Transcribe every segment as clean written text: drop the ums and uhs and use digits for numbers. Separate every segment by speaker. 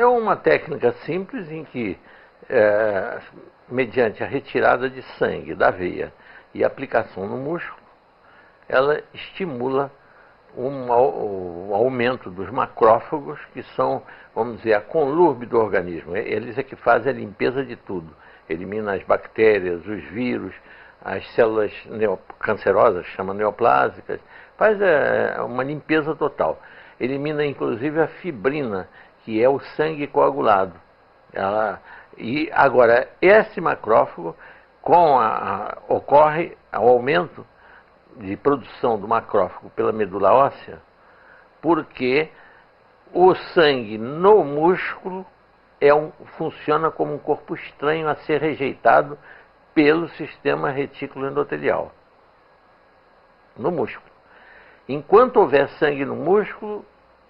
Speaker 1: É uma técnica simples em que, mediante a retirada de sangue da veia e aplicação no músculo, ela estimula o aumento dos macrófagos, que são, vamos dizer, a conlurbe do organismo. Eles é que fazem a limpeza de tudo. Elimina as bactérias, os vírus, as células cancerosas, chama neoplásicas, faz uma limpeza total. Elimina inclusive a fibrina, que é o sangue coagulado. E agora, esse macrófago, ocorre o aumento de produção do macrófago pela medula óssea, porque o sangue no músculo funciona como um corpo estranho a ser rejeitado pelo sistema retículo endotelial, no músculo. Enquanto houver sangue no músculo,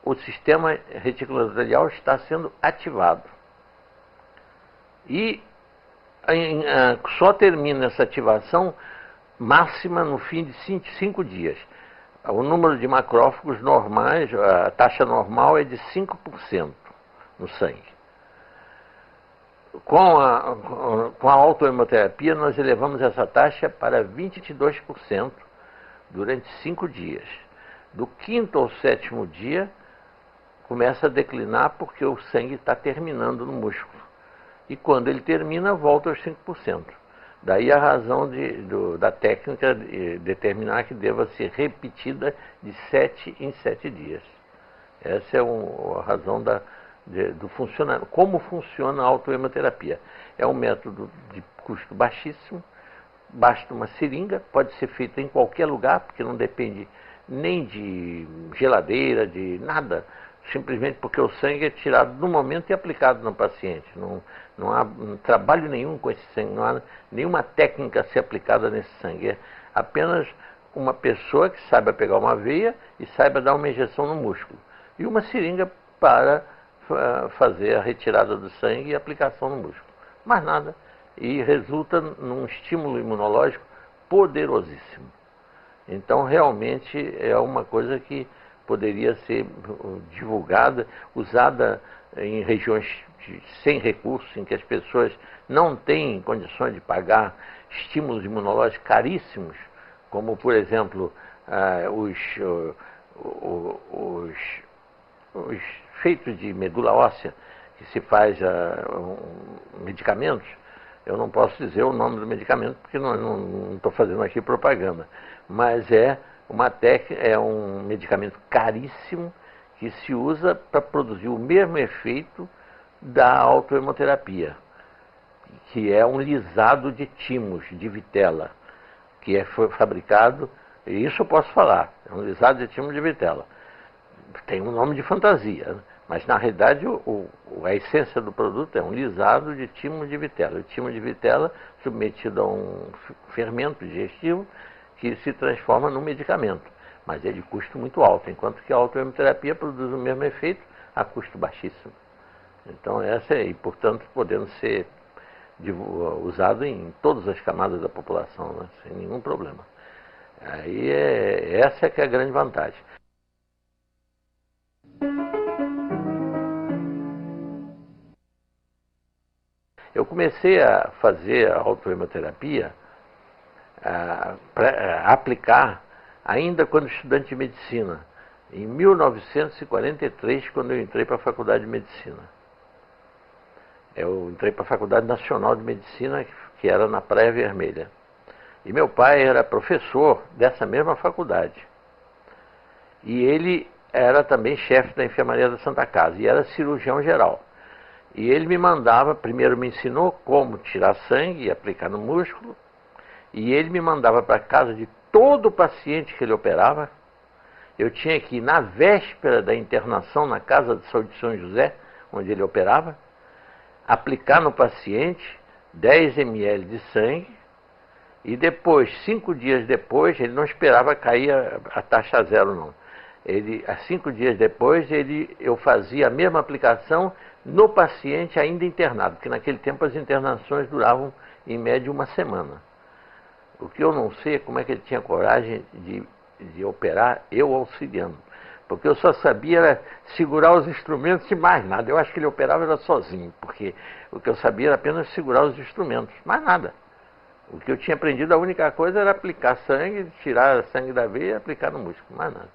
Speaker 1: o sistema retículo endotelial está sendo ativado. E só termina essa ativação máxima no fim de 5 dias. O número de macrófagos normais, a taxa normal é de 5% no sangue. Com a autohemoterapia, nós elevamos essa taxa para 22% durante 5 dias. Do 5º ao 7º dia, começa a declinar porque o sangue está terminando no músculo. E quando ele termina, volta aos 5%. Daí a razão da técnica de determinar que deva ser repetida de 7 em 7 dias. Essa é a razão do funcionamento. Como funciona a autohemoterapia? É um método de custo baixíssimo, basta uma seringa, pode ser feita em qualquer lugar, porque não depende nem de geladeira, de nada. Simplesmente porque o sangue é tirado no momento e aplicado no paciente. Não há trabalho nenhum com esse sangue, não há nenhuma técnica a ser aplicada nesse sangue. É apenas uma pessoa que saiba pegar uma veia e saiba dar uma injeção no músculo. E uma seringa para fazer a retirada do sangue e a aplicação no músculo. Mais nada. E resulta num estímulo imunológico poderosíssimo. Então, realmente, é uma coisa que poderia ser divulgada, usada em regiões sem recursos, em que as pessoas não têm condições de pagar estímulos imunológicos caríssimos, como, por exemplo, os feitos de medula óssea, que se faz medicamentos. Eu não posso dizer o nome do medicamento, porque não estou fazendo aqui propaganda, mas é um medicamento caríssimo que se usa para produzir o mesmo efeito da autohemoterapia, que é um lisado de timos, de vitela, que foi fabricado, e isso eu posso falar, é um lisado de timos de vitela. Tem um nome de fantasia, né? Mas na realidade a essência do produto é um lisado de timo de vitela. O timo de vitela submetido a um fermento digestivo que se transforma num medicamento, mas é de custo muito alto, enquanto que a autohemoterapia produz o mesmo efeito a custo baixíssimo. Então e portanto podendo ser usado em todas as camadas da população, né? Sem nenhum problema. Aí essa é que é a grande vantagem. Eu comecei a fazer a autohemoterapia, para aplicar, ainda quando estudante de medicina, em 1943, quando eu entrei para a Faculdade de Medicina. Eu entrei para a Faculdade Nacional de Medicina, que era na Praia Vermelha. E meu pai era professor dessa mesma faculdade. E ele era também chefe da enfermaria da Santa Casa, e era cirurgião geral. E ele me mandava, primeiro me ensinou como tirar sangue e aplicar no músculo, e ele me mandava para casa de todo paciente que ele operava. Eu tinha que ir na véspera da internação na Casa de Saúde de São José, onde ele operava, aplicar no paciente 10 ml de sangue, e depois, 5 dias depois, ele não esperava cair a taxa zero, não. 5 dias depois, eu fazia a mesma aplicação no paciente ainda internado, porque naquele tempo as internações duravam em média 1 semana. O que eu não sei é como é que ele tinha coragem de operar eu auxiliando, porque eu só sabia era segurar os instrumentos e mais nada. Eu acho que ele operava era sozinho, porque o que eu sabia era apenas segurar os instrumentos, mais nada. O que eu tinha aprendido, a única coisa era aplicar sangue, tirar sangue da veia e aplicar no músculo, mais nada.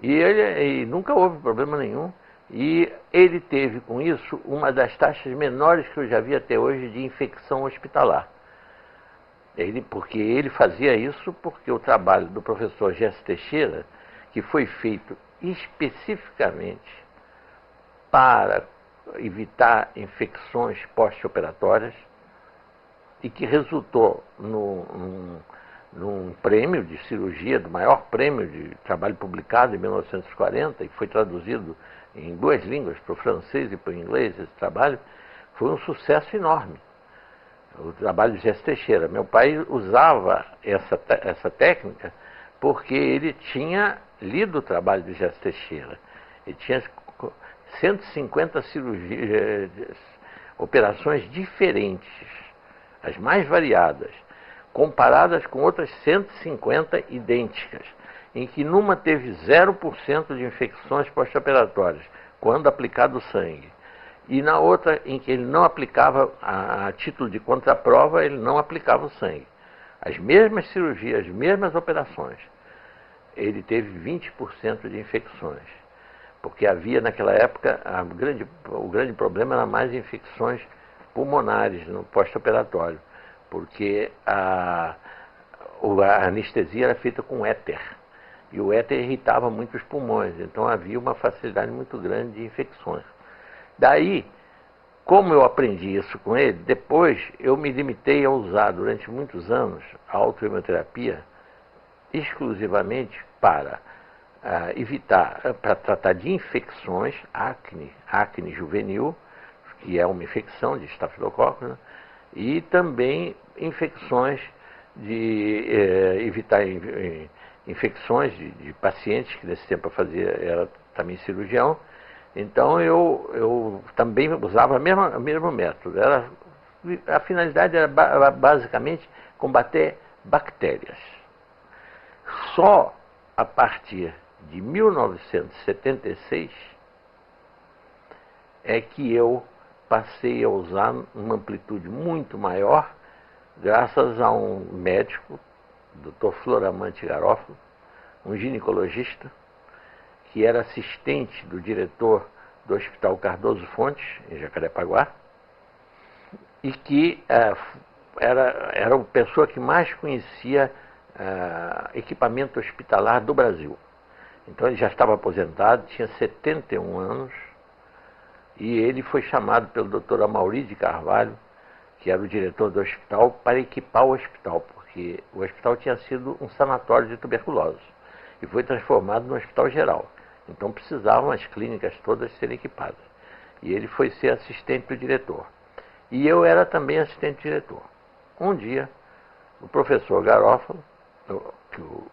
Speaker 1: E nunca houve problema nenhum. E ele teve com isso uma das taxas menores que eu já vi até hoje de infecção hospitalar. Porque ele fazia isso porque o trabalho do professor Gerson Teixeira, que foi feito especificamente para evitar infecções pós-operatórias e que resultou num prêmio de cirurgia, do maior prêmio de trabalho publicado em 1940, e foi traduzido em 2 línguas, para o francês e para o inglês, esse trabalho, foi um sucesso enorme. O trabalho de Gerson Teixeira. Meu pai usava essa técnica porque ele tinha lido o trabalho de Gerson Teixeira. Ele tinha 150 cirurgias, operações diferentes, as mais variadas, comparadas com outras 150 idênticas, em que numa teve 0% de infecções pós-operatórias, quando aplicado o sangue. E na outra, em que ele não aplicava, a título de contraprova, ele não aplicava o sangue. As mesmas cirurgias, as mesmas operações, ele teve 20% de infecções. Porque havia naquela época, o grande problema era mais infecções pulmonares no pós-operatório, porque a anestesia era feita com éter, e o éter irritava muito os pulmões, então havia uma facilidade muito grande de infecções. Daí, como eu aprendi isso com ele, depois eu me limitei a usar durante muitos anos a autoimunoterapia exclusivamente para para tratar de infecções, acne juvenil, que é uma infecção de estafilococcus, né? E também infecções evitar infecções de pacientes, que nesse tempo eu era também cirurgião. Então eu também usava o mesmo método. A finalidade era basicamente combater bactérias. Só a partir de 1976 é que eu passei a usar uma amplitude muito maior, graças a um médico, Dr. Floramante Garofalo, um ginecologista, que era assistente do diretor do Hospital Cardoso Fontes, em Jacarepaguá, e que era a pessoa que mais conhecia equipamento hospitalar do Brasil. Então ele já estava aposentado, tinha 71 anos, e ele foi chamado pelo Dr. Amaury de Carvalho, que era o diretor do hospital, para equipar o hospital, porque o hospital tinha sido um sanatório de tuberculose e foi transformado num hospital geral. Então precisavam as clínicas todas serem equipadas. E ele foi ser assistente do diretor. E eu era também assistente do diretor. Um dia, o professor Garofalo, o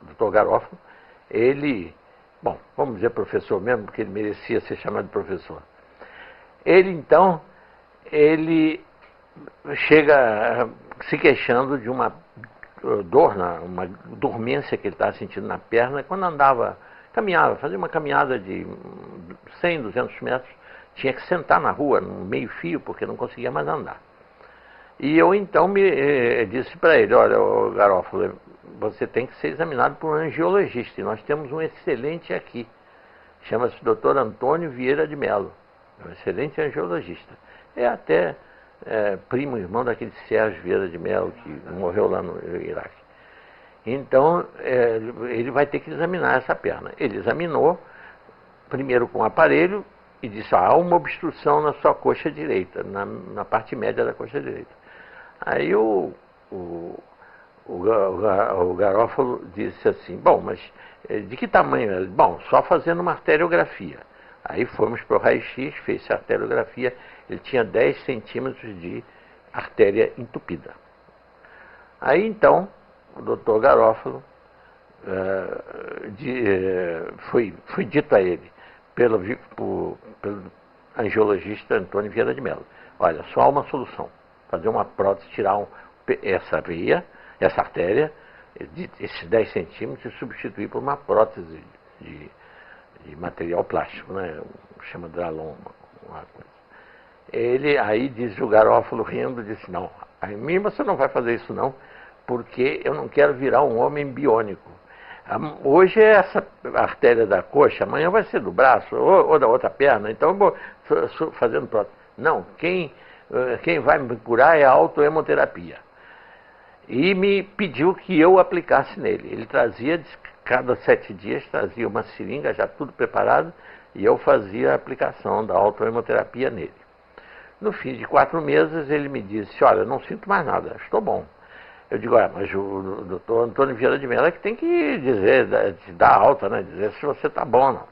Speaker 1: Dr. Garofalo, ele, bom, vamos dizer professor mesmo, porque ele merecia ser chamado de professor. Ele chega se queixando de uma dor, uma dormência que ele estava sentindo na perna, quando caminhava, fazia uma caminhada de 100, 200 metros, tinha que sentar na rua, no meio-fio, porque não conseguia mais andar. E eu então disse para ele: olha, Garofalo, você tem que ser examinado por um angiologista, e nós temos um excelente aqui, chama-se Dr. Antônio Vieira de Mello, um excelente angiologista. É até primo, irmão daquele Sérgio Vieira de Mello, que morreu lá no Iraque. Então, ele vai ter que examinar essa perna. Ele examinou, primeiro com o aparelho, e disse: há uma obstrução na sua coxa direita, na parte média da coxa direita. Aí o Garofalo disse assim: bom, mas de que tamanho é? Bom, só fazendo uma arteriografia. Aí fomos para o raio-x, fez a arteriografia, ele tinha 10 centímetros de artéria entupida. Aí então, o doutor Garofalo, foi dito a ele, pelo angiologista Antônio Vieira de Mello: olha, só há uma solução, fazer uma prótese, tirar essa veia, essa artéria, esses 10 centímetros, e substituir por uma prótese de material plástico, né? Chama Dralon, uma coisa. Ele aí disse, o Garofalo rindo, disse, não, a mim você não vai fazer isso não, porque eu não quero virar um homem biônico. Hoje é essa artéria da coxa, amanhã vai ser do braço ou da outra perna, então eu vou fazendo prótese. Não, quem vai me curar é a autohemoterapia. E me pediu que eu aplicasse nele. Ele trazia, cada 7 dias, trazia uma seringa já tudo preparado, e eu fazia a aplicação da autohemoterapia nele. No fim de 4 meses, ele me disse, olha, não sinto mais nada, estou bom. Eu digo, mas o doutor Antônio Vieira de Mello é que tem que dizer, te dar alta, né? Dizer se você está bom ou não.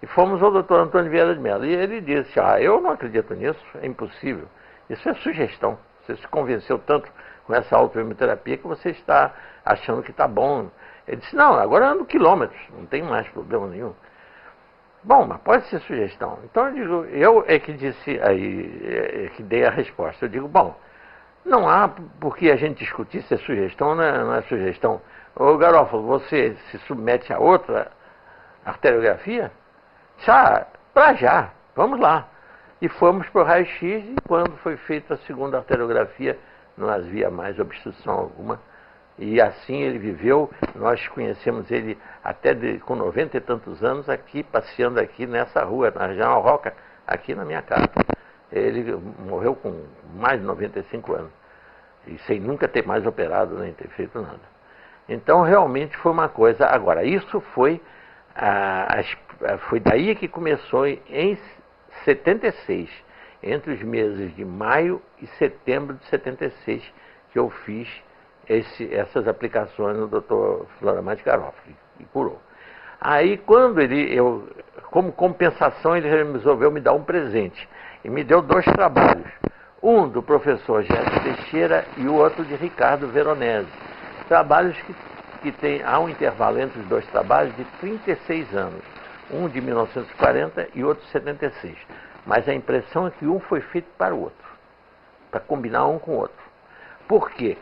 Speaker 1: E fomos ao doutor Antônio Vieira de Mello. E ele disse, eu não acredito nisso, é impossível. Isso é sugestão. Você se convenceu tanto com essa autohemoterapia que você está achando que está bom. Ele disse, não, agora eu ando quilômetros, não tem mais problema nenhum. Bom, mas pode ser sugestão. Então eu digo, eu é que disse aí, que dei a resposta. Eu digo, bom, não há por que a gente discutir se é sugestão ou não é sugestão. Ô Garofalo, você se submete a outra arteriografia? Para já, vamos lá. E fomos para o raio-x e quando foi feita a segunda arteriografia, não havia mais obstrução alguma. E assim ele viveu, nós conhecemos ele até com 90 e tantos anos aqui, passeando aqui nessa rua, na General Roca, aqui na minha casa. Ele morreu com mais de 95 anos, e sem nunca ter mais operado, nem ter feito nada. Então, realmente foi uma coisa. Agora, isso foi daí que começou em 76, entre os meses de maio e setembro de 76, que eu fiz essas aplicações no Dr. Floramante Garofalo, e curou. Aí, quando como compensação, ele resolveu me dar um presente. E me deu 2 trabalhos. Um do professor Gerson Teixeira e o outro de Ricardo Veronese. Trabalhos que há um intervalo entre os 2 trabalhos de 36 anos. Um de 1940 e outro de 76. Mas a impressão é que um foi feito para o outro. Para combinar um com o outro. Por quê?